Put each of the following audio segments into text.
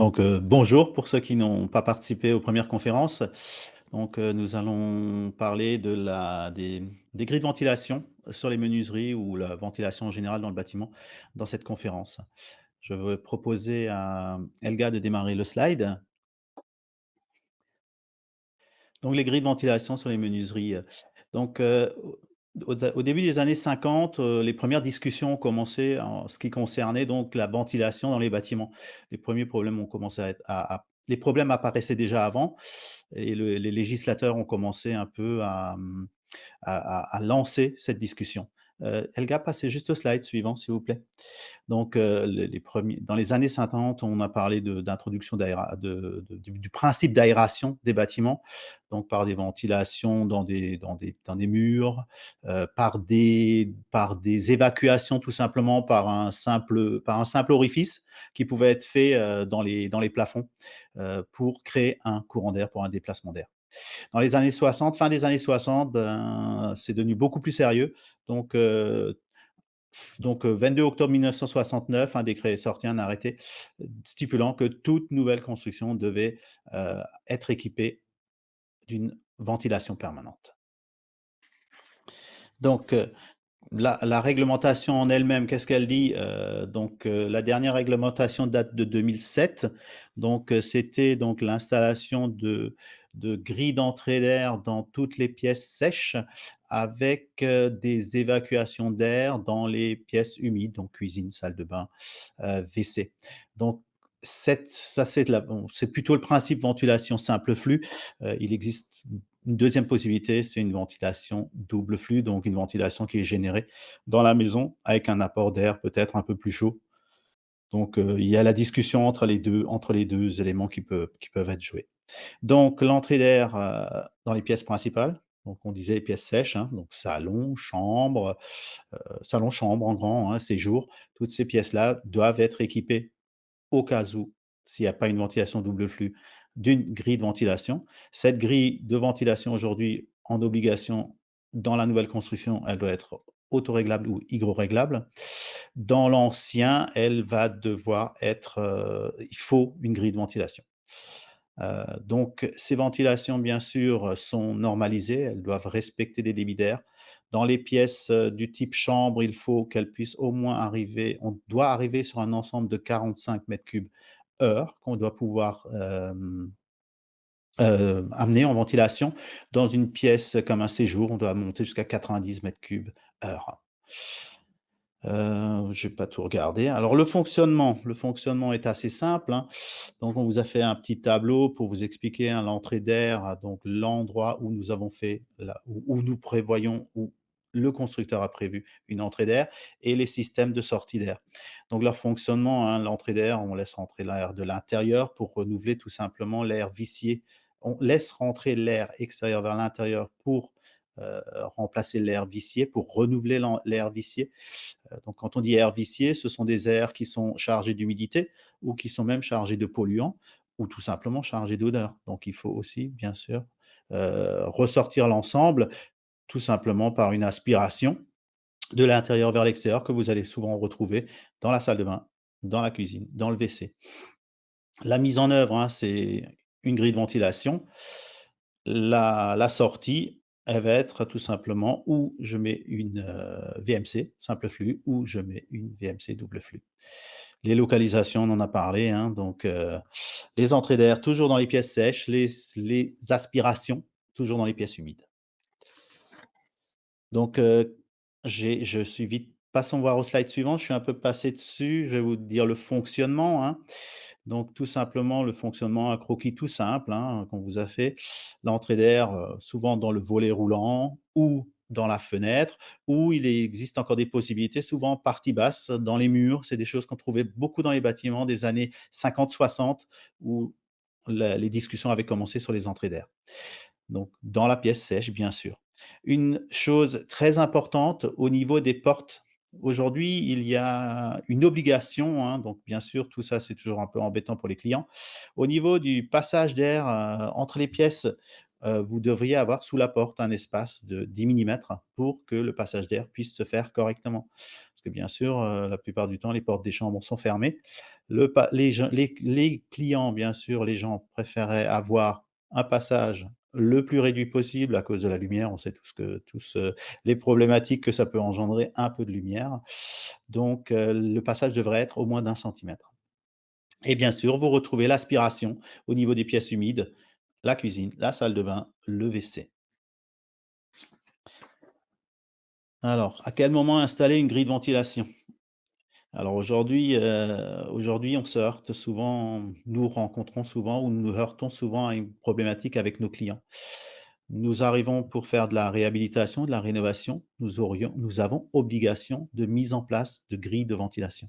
Bonjour pour ceux qui n'ont pas participé aux premières conférences. Nous allons parler de la des grilles de ventilation sur les menuiseries ou la ventilation en général dans le bâtiment dans cette conférence. Je vais proposer à Elga de démarrer le slide. Donc les grilles de ventilation sur les menuiseries, donc au début des années 50, les premières discussions ont commencé en ce qui concernait donc la ventilation dans les bâtiments. Les premiers problèmes ont commencé à être les problèmes apparaissaient déjà avant et les législateurs ont commencé un peu à lancer cette discussion. Elga, passez juste au slide suivant, s'il vous plaît. Les premiers dans les années 50, on a parlé d'introduction du principe d'aération des bâtiments, donc par des ventilations dans des murs, par des évacuations tout simplement par un simple orifice qui pouvait être fait, dans les plafonds, pour créer un courant d'air, pour un déplacement d'air. Dans les années 60, fin des années 60, ben, c'est devenu beaucoup plus sérieux. Donc, 22 octobre 1969, un décret est sorti, un arrêté stipulant que toute nouvelle construction devait être équipée d'une ventilation permanente. Donc, la réglementation en elle-même, qu'est-ce qu'elle dit? La dernière réglementation date de 2007. C'était donc l'installation de grilles d'entrée d'air dans toutes les pièces sèches avec, des évacuations d'air dans les pièces humides, donc cuisine, salle de bain, WC. Donc c'est plutôt le principe ventilation simple flux. Il existe une deuxième possibilité, c'est une ventilation double flux, donc une ventilation qui est générée dans la maison avec un apport d'air peut-être un peu plus chaud. Il y a la discussion entre les deux éléments qui peuvent être joués. Donc l'entrée d'air, dans les pièces principales, donc on disait les pièces sèches, hein, donc salon, chambre en grand, hein, séjour. Toutes ces pièces-là doivent être équipées au cas où, s'il n'y a pas une ventilation double flux, d'une grille de ventilation. Cette grille de ventilation aujourd'hui, en obligation dans la nouvelle construction, elle doit être autoréglable ou hygroréglable. Dans l'ancien, elle va devoir être, il faut une grille de ventilation. Ces ventilations, bien sûr, sont normalisées, elles doivent respecter des débits d'air. Dans les pièces, du type chambre, il faut qu'elles puissent au moins on doit arriver sur un ensemble de 45 mètres cubes heure qu'on doit pouvoir, amener en ventilation. Dans une pièce comme un séjour, on doit monter jusqu'à 90 mètres cubes heure. Je vais pas tout regarder. Alors le fonctionnement est assez simple, hein. Donc on vous a fait un petit tableau pour vous expliquer, hein, l'entrée d'air, donc l'endroit où nous avons fait la où nous prévoyons, où le constructeur a prévu une entrée d'air et les systèmes de sortie d'air. Donc leur fonctionnement, hein, l'entrée d'air, on laisse rentrer l'air de l'intérieur pour renouveler tout simplement l'air vicié. On laisse rentrer l'air extérieur vers l'intérieur pour, remplacer l'air vicié, pour renouveler l'air vicié. Donc quand on dit air vicié, ce sont des airs qui sont chargés d'humidité ou qui sont même chargés de polluants ou tout simplement chargés d'odeurs. Donc il faut aussi bien sûr, ressortir l'ensemble tout simplement par une aspiration de l'intérieur vers l'extérieur que vous allez souvent retrouver dans la salle de bain, dans la cuisine, dans le WC. La mise en œuvre, hein, c'est une grille de ventilation. La sortie, elle va être tout simplement où je mets une, VMC simple flux, ou je mets une VMC double flux. Les localisations, on en a parlé, hein, les entrées d'air toujours dans les pièces sèches, les aspirations toujours dans les pièces humides. Donc, je suis vite passons voir au slide suivant, je suis un peu passé dessus, je vais vous dire le fonctionnement, hein. Donc tout simplement, le fonctionnement, un croquis tout simple, hein, qu'on vous a fait. L'entrée d'air, souvent dans le volet roulant ou dans la fenêtre, ou il existe encore des possibilités, souvent en partie basse, dans les murs. C'est des choses qu'on trouvait beaucoup dans les bâtiments des années 50-60 où les discussions avaient commencé sur les entrées d'air. Donc dans la pièce sèche, bien sûr. Une chose très importante au niveau des portes. Aujourd'hui, il y a une obligation, hein, donc bien sûr, tout ça, c'est toujours un peu embêtant pour les clients. Au niveau du passage d'air, entre les pièces, vous devriez avoir sous la porte un espace de 10 millimètres pour que le passage d'air puisse se faire correctement. Parce que bien sûr, la plupart du temps, les portes des chambres sont fermées Les clients, bien sûr, les gens préféraient avoir un passage le plus réduit possible à cause de la lumière. On sait tous les problématiques que ça peut engendrer, un peu de lumière. Donc le passage devrait être au moins d'1 centimètre. Et bien sûr, vous retrouvez l'aspiration au niveau des pièces humides, la cuisine, la salle de bain, le WC. Alors, à quel moment installer une grille de ventilation? Alors aujourd'hui, on se heurte souvent, nous rencontrons souvent ou nous heurtons souvent à une problématique avec nos clients. Nous arrivons pour faire de la réhabilitation, de la rénovation, nous avons obligation de mise en place de grilles de ventilation.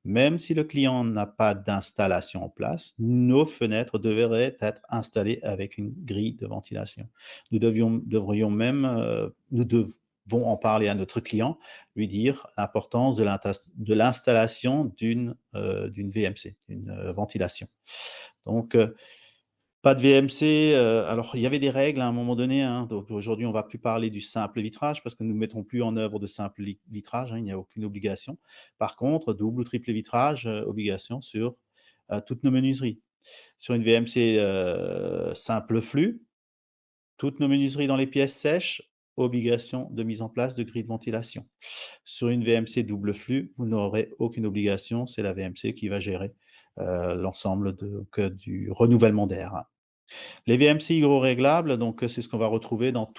Même si le client n'a pas d'installation en place, nos fenêtres devraient être installées avec une grille de ventilation. Devrions même, nous devons en parler à notre client, lui dire l'importance de l'installation d'une VMC, d'une ventilation. Donc, pas de VMC, alors il y avait des règles à un moment donné, hein, donc aujourd'hui on va plus parler du simple vitrage parce que nous ne mettrons plus en œuvre de simple vitrage, hein, il n'y a aucune obligation. Par contre, double ou triple vitrage, obligation sur, toutes nos menuiseries. Sur une VMC, simple flux, toutes nos menuiseries dans les pièces sèches, obligation de mise en place de grilles de ventilation. Sur une VMC double flux, vous n'aurez aucune obligation, c'est la VMC qui va gérer, l'ensemble du renouvellement d'air. Les VMC hygroréglables, donc c'est ce qu'on va retrouver dans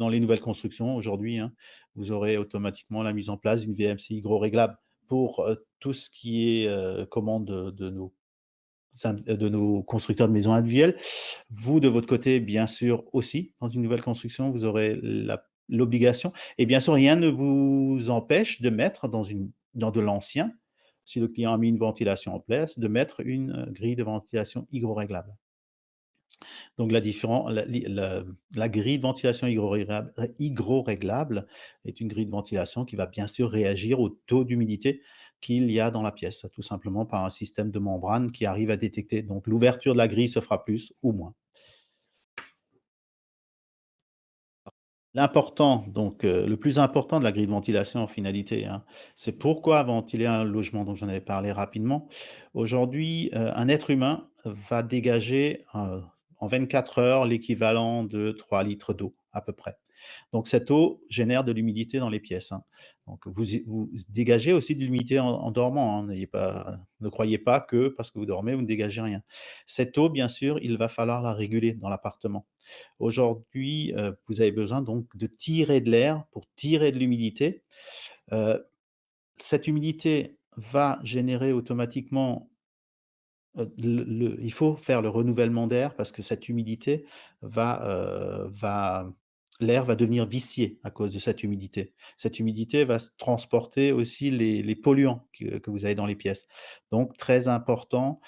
les nouvelles constructions aujourd'hui, hein. Vous aurez automatiquement la mise en place d'une VMC hygroréglable pour, tout ce qui est, commande de nos constructeurs de maisons individuelles. Vous, de votre côté, bien sûr aussi, dans une nouvelle construction, vous aurez l'obligation et bien sûr, rien ne vous empêche de mettre dans de l'ancien, si le client a mis une ventilation en place, de mettre une, grille de ventilation hygroréglable. Donc la grille de ventilation hygroréglable est une grille de ventilation qui va bien sûr réagir au taux d'humidité qu'il y a dans la pièce, tout simplement par un système de membrane qui arrive à détecter. Donc l'ouverture de la grille se fera plus ou moins. Le plus important de la grille de ventilation en finalité, hein, c'est pourquoi ventiler un logement, dont j'en avais parlé rapidement. Aujourd'hui, un être humain va dégager, en 24 heures l'équivalent de 3 litres d'eau à peu près. Donc cette eau génère de l'humidité dans les pièces, hein. Donc vous dégagez aussi de l'humidité en dormant, hein. Ne croyez pas que parce que vous dormez, vous ne dégagez rien. Cette eau, bien sûr, il va falloir la réguler dans l'appartement. Aujourd'hui, vous avez besoin donc de tirer de l'air pour tirer de l'humidité. Heu, Cette humidité va générer automatiquement, il faut faire le renouvellement d'air parce que cette humidité va l'air va devenir vicié à cause de cette humidité. Cette humidité va s transporter aussi les polluants que vous avez dans les pièces. Donc très important,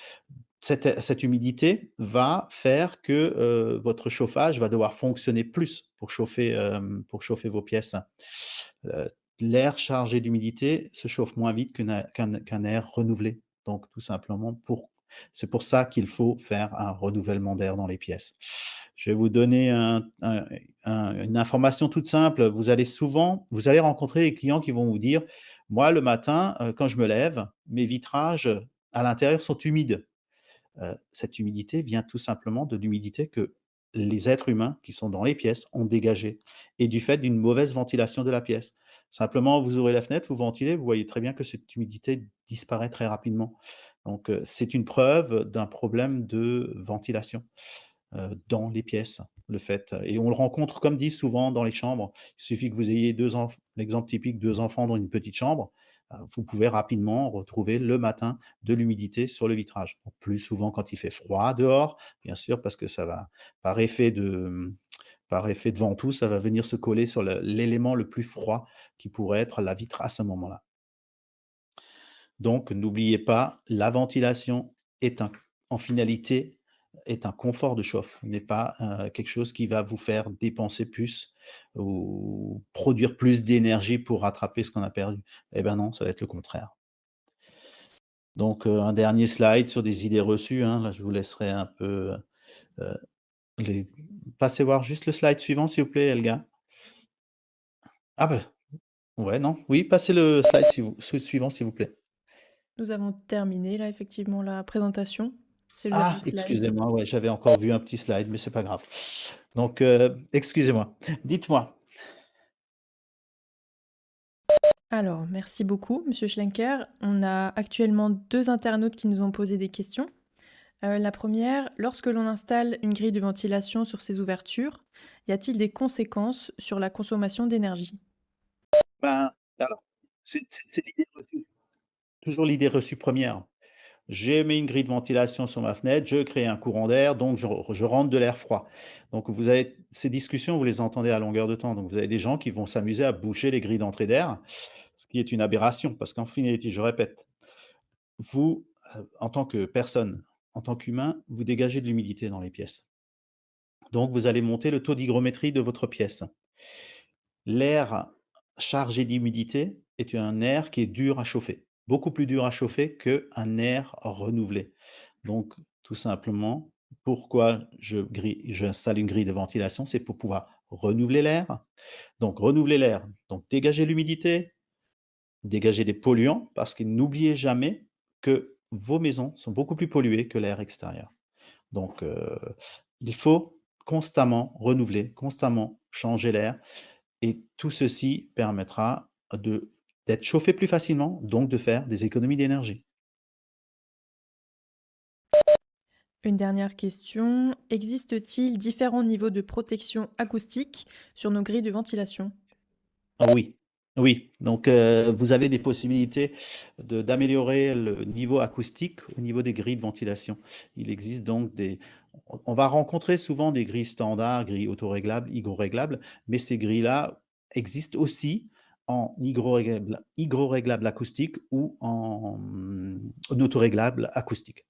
cette humidité va faire que, votre chauffage va devoir fonctionner plus pour chauffer vos pièces. Heu, L'air chargé d'humidité se chauffe moins vite qu'un air renouvelé. Donc tout simplement c'est pour ça qu'il faut faire un renouvellement d'air dans les pièces. Je vais vous donner une information toute simple. Vous allez rencontrer des clients qui vont vous dire: «Moi, le matin, quand je me lève, mes vitrages, à l'intérieur sont humides». Cette humidité vient tout simplement de l'humidité que les êtres humains qui sont dans les pièces ont dégagée et du fait d'une mauvaise ventilation de la pièce. Simplement, vous ouvrez la fenêtre, vous ventilez, vous voyez très bien que cette humidité disparaît très rapidement. Donc, c'est une preuve d'un problème de ventilation, dans les pièces, le fait et on le rencontre, comme dit souvent, dans les chambres. Il suffit que vous ayez 2 enfants, l'exemple typique, 2 enfants dans une petite chambre, vous pouvez rapidement retrouver le matin de l'humidité sur le vitrage. Donc plus souvent quand il fait froid dehors, bien sûr, parce que ça va par effet de, par effet de ventoux, ça va venir se coller sur l'élément le plus froid qui pourrait être la vitre à ce moment-là. Donc n'oubliez pas, la ventilation est un en finalité, est un confort de chauffe, n'est pas, quelque chose qui va vous faire dépenser plus ou produire plus d'énergie pour rattraper ce qu'on a perdu. Eh ben non, ça va être le contraire. Donc, un dernier slide sur des idées reçues, hein. Là, je vous laisserai un peu, heu, les passez voir juste le slide suivant, s'il vous plaît, Elga. Ah bah, ouais, non, oui, passez le slide si vous suivant, s'il vous plaît. Nous avons terminé là effectivement la présentation. C'est le dernier Ah, slide. excusez-moi, ouais, j'avais encore vu un petit slide, mais c'est pas grave. Donc, excusez-moi. Dites-moi. Alors, merci beaucoup, Monsieur Schlenker. On a actuellement 2 internautes qui nous ont posé des questions. La première, lorsque l'on installe une grille de ventilation sur ces ouvertures, y a-t-il des conséquences sur la consommation d'énergie? Ben, alors, c'est l'idée reçue, toujours l'idée reçue première. J'ai mis une grille de ventilation sur ma fenêtre, je crée un courant d'air, donc je rentre de l'air froid. Donc vous avez ces discussions, vous les entendez à longueur de temps. Donc vous avez des gens qui vont s'amuser à boucher les grilles d'entrée d'air, ce qui est une aberration parce qu'en finalité, je répète, vous, en tant que personne, en tant qu'humain, vous dégagez de l'humidité dans les pièces. Donc vous allez monter le taux d'hygrométrie de votre pièce. L'air chargé d'humidité est un air qui est dur à chauffer, beaucoup plus dur à chauffer qu'un air renouvelé. Donc tout simplement, pourquoi j'installe une grille de ventilation? C'est pour pouvoir renouveler l'air. Donc renouveler l'air, donc dégager l'humidité, dégager des polluants, parce que n'oubliez jamais que vos maisons sont beaucoup plus polluées que l'air extérieur. Donc il faut constamment renouveler, constamment changer l'air et tout ceci permettra d'être chauffé plus facilement, donc de faire des économies d'énergie. Une dernière question, existe-t-il différents niveaux de protection acoustique sur nos grilles de ventilation? Ah oui, oui, donc vous avez des possibilités d'améliorer le niveau acoustique au niveau des grilles de ventilation. Il existe donc des on va rencontrer souvent des grilles standards, grilles autoréglables, hygroréglables, mais ces grilles-là existent aussi en hygroréglable acoustique ou en, autoréglable acoustique.